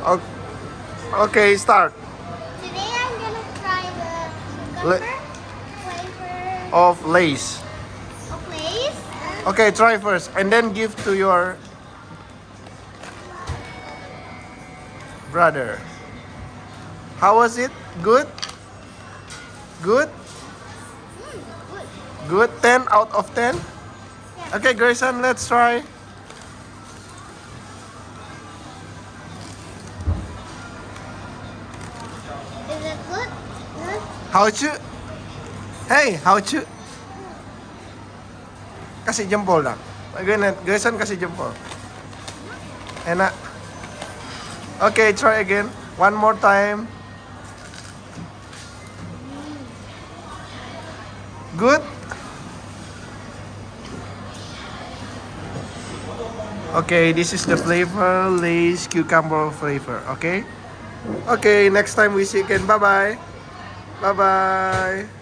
O- Okay, start. Today I'm gonna try the Le- cucumber flavor Of Lays. of Lay's. Okay, try first and then give to your brother. How was it? Good? Good? Good. Good? 10 out of 10? Yeah. Okay, Grayson, let's try. Is it good? Good. Howchu? Hey, howchu? Kasih jempol lang. Grayson kasih jempol. Enak. Okay, try again. One more time. Good? Okay, this is the flavor, Lay's cucumber flavor, okay? Okay, next time we see you again. Bye-bye. Bye-bye.